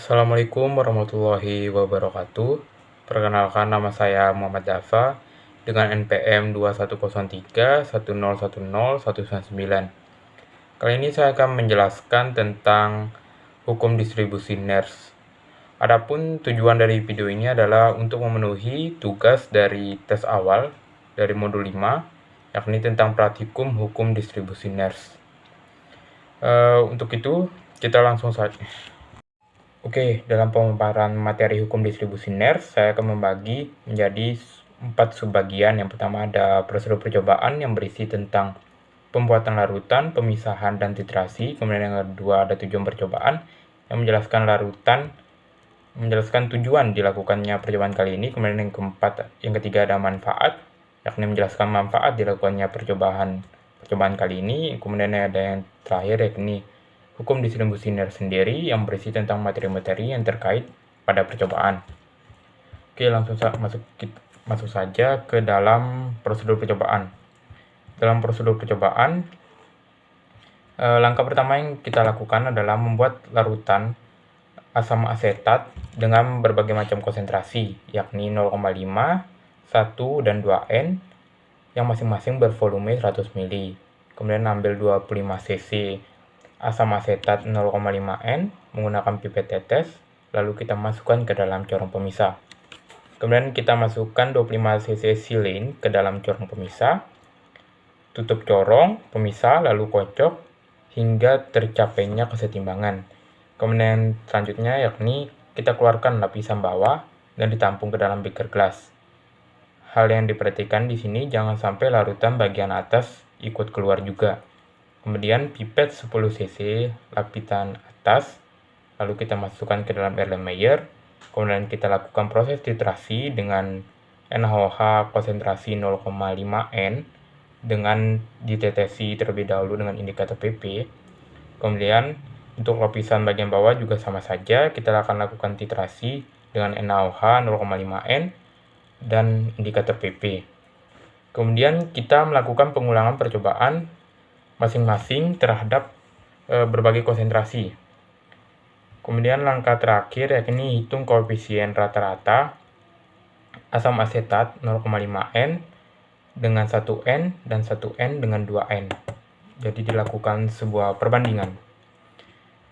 Assalamualaikum warahmatullahi wabarakatuh. Perkenalkan, nama saya Muhammad Dafa dengan NPM 2103101019. Kali ini saya akan menjelaskan tentang hukum distribusi NERS. Adapun tujuan dari video ini adalah untuk memenuhi tugas dari tes awal dari modul 5, yakni tentang praktikum hukum distribusi NERS. Untuk itu, kita langsung saja. Oke, dalam pemaparan materi hukum distribusi NERS, saya akan membagi menjadi 4 subbagian. Yang pertama ada prosedur percobaan yang berisi tentang pembuatan larutan, pemisahan, dan titrasi. Kemudian yang kedua ada tujuan percobaan yang menjelaskan larutan, menjelaskan tujuan dilakukannya percobaan kali ini. Kemudian yang ketiga ada manfaat, yakni menjelaskan manfaat dilakukannya percobaan kali ini. Kemudian ada yang terakhir yakni hukum distribusi NERS sendiri yang berisi tentang materi-materi yang terkait pada percobaan. Oke, langsung masuk saja ke dalam prosedur percobaan. Dalam prosedur percobaan, langkah pertama yang kita lakukan adalah membuat larutan asam asetat dengan berbagai macam konsentrasi, yakni 0,5, 1, dan 2N, yang masing-masing bervolume 100 ml. Kemudian ambil 25 cc asam asetat 0,5N menggunakan pipet tetes, lalu kita masukkan ke dalam corong pemisah. Kemudian kita masukkan 25 cc silin ke dalam corong pemisah, tutup corong pemisah, lalu kocok hingga tercapainya kesetimbangan. Kemudian selanjutnya yakni kita keluarkan lapisan bawah dan ditampung ke dalam beaker gelas. Hal yang diperhatikan di sini jangan sampai larutan bagian atas ikut keluar juga. Kemudian pipet 10 cc lapisan atas, lalu kita masukkan ke dalam Erlenmeyer. Kemudian kita lakukan proses titrasi dengan NaOH konsentrasi 0,5N dengan ditetesi terlebih dahulu dengan indikator PP. Kemudian untuk lapisan bagian bawah juga sama saja, kita akan lakukan titrasi dengan NaOH 0,5N dan indikator PP. Kemudian kita melakukan pengulangan percobaan masing-masing terhadap berbagai konsentrasi. Kemudian langkah terakhir yakni hitung koefisien rata-rata asam asetat 0,5N dengan 1N dan 1N dengan 2N. Jadi dilakukan sebuah perbandingan.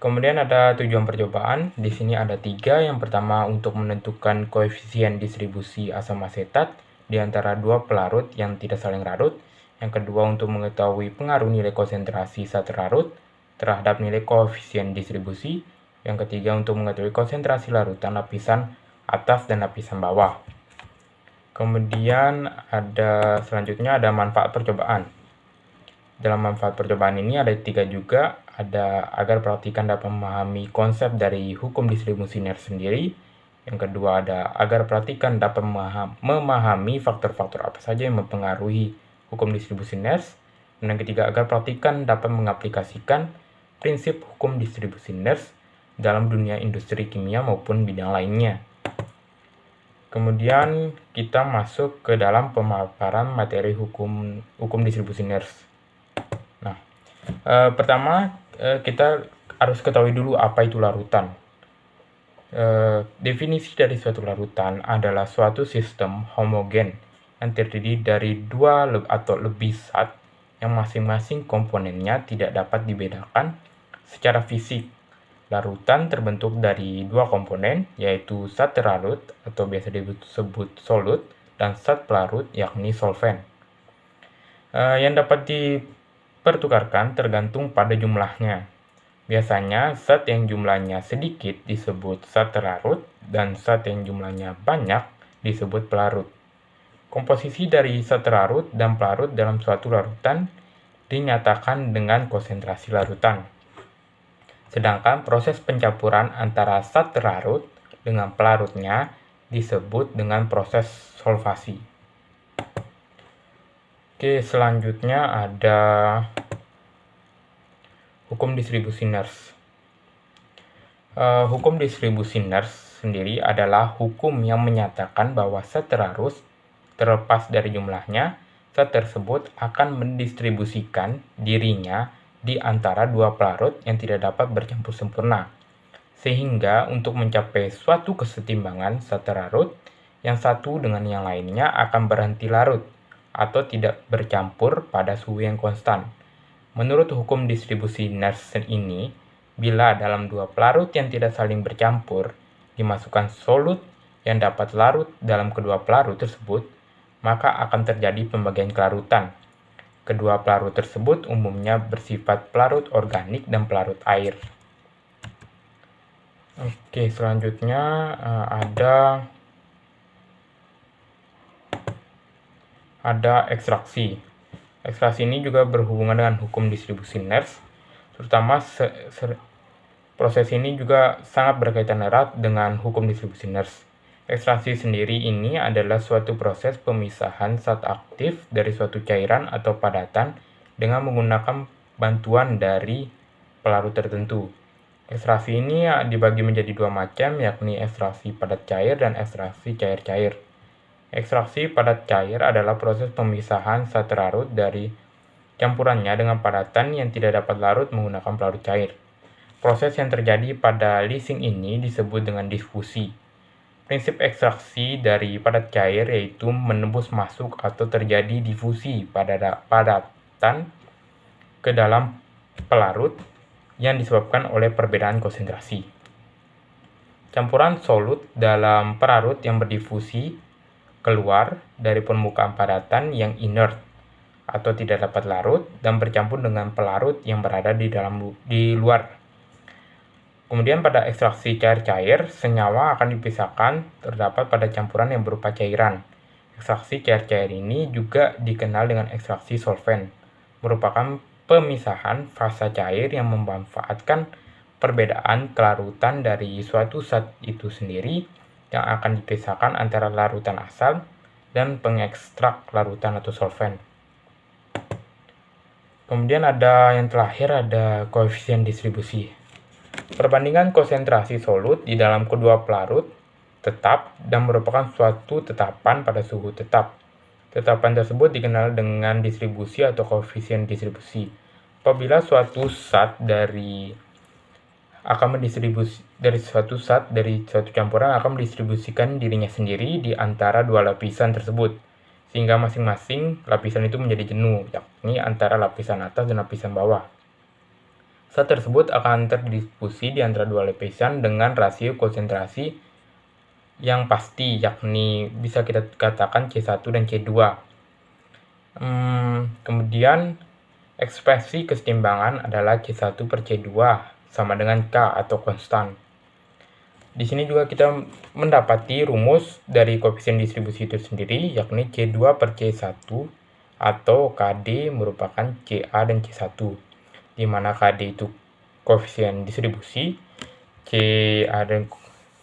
Kemudian ada tujuan percobaan. Di sini ada 3. Yang pertama untuk menentukan koefisien distribusi asam asetat di antara dua pelarut yang tidak saling larut. Yang kedua untuk mengetahui pengaruh nilai konsentrasi zat larut terhadap nilai koefisien distribusi. Yang ketiga untuk mengetahui konsentrasi larutan lapisan atas dan lapisan bawah. Kemudian selanjutnya ada manfaat percobaan. Dalam manfaat percobaan ini ada 3 juga. Ada agar praktikan dapat memahami konsep dari hukum distribusi NERS sendiri. Yang kedua ada agar praktikan dapat memahami faktor-faktor apa saja yang mempengaruhi hukum distribusi NERS. Dan yang ketiga, agar praktikan dapat mengaplikasikan prinsip hukum distribusi NERS dalam dunia industri kimia maupun bidang lainnya. Kemudian kita masuk ke dalam pemaparan materi hukum distribusi NERS. Nah, pertama kita harus ketahui dulu apa itu larutan. Definisi dari suatu larutan adalah suatu sistem homogen yang terdiri dari 2 atau lebih zat yang masing-masing komponennya tidak dapat dibedakan secara fisik. Larutan terbentuk dari 2 komponen, yaitu zat terlarut atau biasa disebut solut dan zat pelarut yakni solvent. Yang dapat dipertukarkan tergantung pada jumlahnya. Biasanya zat yang jumlahnya sedikit disebut zat terlarut dan zat yang jumlahnya banyak disebut pelarut. Komposisi dari zat terlarut dan pelarut dalam suatu larutan dinyatakan dengan konsentrasi larutan. Sedangkan proses pencampuran antara zat terlarut dengan pelarutnya disebut dengan proses solvasi. Oke, selanjutnya ada hukum distribusi NERS. Hukum distribusi NERS sendiri adalah hukum yang menyatakan bahwa zat terlarut terlepas dari jumlahnya, zat tersebut akan mendistribusikan dirinya di antara 2 pelarut yang tidak dapat bercampur sempurna. Sehingga untuk mencapai suatu kesetimbangan zat terlarut, yang satu dengan yang lainnya akan berhenti larut atau tidak bercampur pada suhu yang konstan. Menurut hukum distribusi Nernst ini, bila dalam dua pelarut yang tidak saling bercampur dimasukkan solut yang dapat larut dalam kedua pelarut tersebut, maka akan terjadi pembagian kelarutan. Kedua pelarut tersebut umumnya bersifat pelarut organik dan pelarut air. Oke, selanjutnya ada ekstraksi. Ekstraksi ini juga berhubungan dengan hukum distribusi Nernst, terutama proses ini juga sangat berkaitan erat dengan hukum distribusi Nernst. Ekstraksi sendiri ini adalah suatu proses pemisahan zat aktif dari suatu cairan atau padatan dengan menggunakan bantuan dari pelarut tertentu. Ekstraksi ini dibagi menjadi dua macam, yakni ekstraksi padat cair dan ekstraksi cair-cair. Ekstraksi padat cair adalah proses pemisahan zat terlarut dari campurannya dengan padatan yang tidak dapat larut menggunakan pelarut cair. Proses yang terjadi pada leaching ini disebut dengan difusi. Prinsip ekstraksi dari padat cair yaitu menembus masuk atau terjadi difusi pada padatan ke dalam pelarut yang disebabkan oleh perbedaan konsentrasi. Campuran solut dalam pelarut yang berdifusi keluar dari permukaan padatan yang inert atau tidak dapat larut dan bercampur dengan pelarut yang berada di luar. Kemudian pada ekstraksi cair-cair, senyawa akan dipisahkan terdapat pada campuran yang berupa cairan. Ekstraksi cair-cair ini juga dikenal dengan ekstraksi solvent, merupakan pemisahan fasa cair yang memanfaatkan perbedaan kelarutan dari suatu zat itu sendiri yang akan dipisahkan antara larutan asal dan pengekstrak larutan atau solvent. Kemudian yang terakhir ada koefisien distribusi. Perbandingan konsentrasi solut di dalam kedua pelarut tetap dan merupakan suatu tetapan pada suhu tetap. Tetapan tersebut dikenal dengan distribusi atau koefisien distribusi. Apabila suatu zat dari suatu campuran akan mendistribusikan dirinya sendiri di antara dua lapisan tersebut, sehingga masing-masing lapisan itu menjadi jenuh, yakni antara lapisan atas dan lapisan bawah. Zat tersebut akan terdistribusi di antara dua lapisan dengan rasio konsentrasi yang pasti, yakni bisa kita katakan C1 dan C2. Kemudian ekspresi kesetimbangan adalah C1 per C2 sama dengan K atau konstan. Di sini juga kita mendapati rumus dari koefisien distribusi itu sendiri, yakni C2 per C1 atau KD merupakan CA dan C1, di mana KD itu koefisien distribusi, CA dan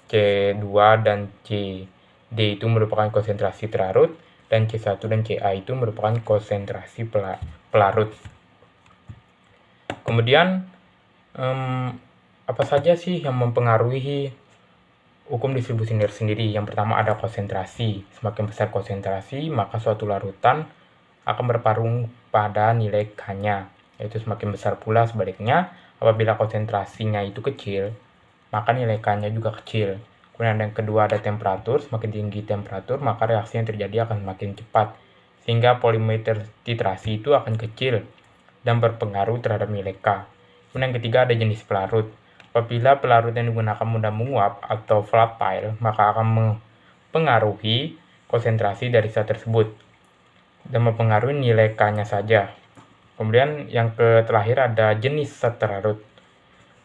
C2 dan CD itu merupakan konsentrasi terlarut, dan C1 dan CA itu merupakan konsentrasi pelarut. Kemudian, apa saja sih yang mempengaruhi hukum distribusi Nernst sendiri? Yang pertama ada konsentrasi. Semakin besar konsentrasi, maka suatu larutan akan berparung pada nilai K-nya, yaitu semakin besar pula sebaliknya. Apabila konsentrasinya itu kecil, maka nilai K-nya juga kecil. Kemudian yang kedua ada temperatur. Semakin tinggi temperatur, maka reaksi yang terjadi akan semakin cepat, sehingga volume titrasi itu akan kecil dan berpengaruh terhadap nilai K. Kemudian yang ketiga ada jenis pelarut. Apabila pelarut yang digunakan mudah menguap atau volatile, maka akan mempengaruhi konsentrasi dari zat tersebut dan mempengaruhi nilai K-nya saja. Kemudian yang terakhir ada jenis zat terlarut.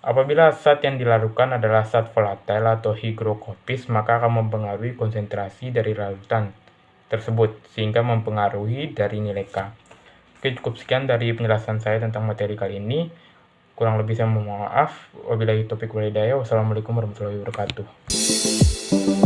Apabila zat yang dilarutkan adalah zat volatile atau higrokopis, maka akan mempengaruhi konsentrasi dari larutan tersebut, sehingga mempengaruhi dari nilai K. Oke, cukup sekian dari penjelasan saya tentang materi kali ini. Kurang lebih saya mohon maaf. Wabillahi taufiq wal hidayah. Wassalamualaikum warahmatullahi wabarakatuh.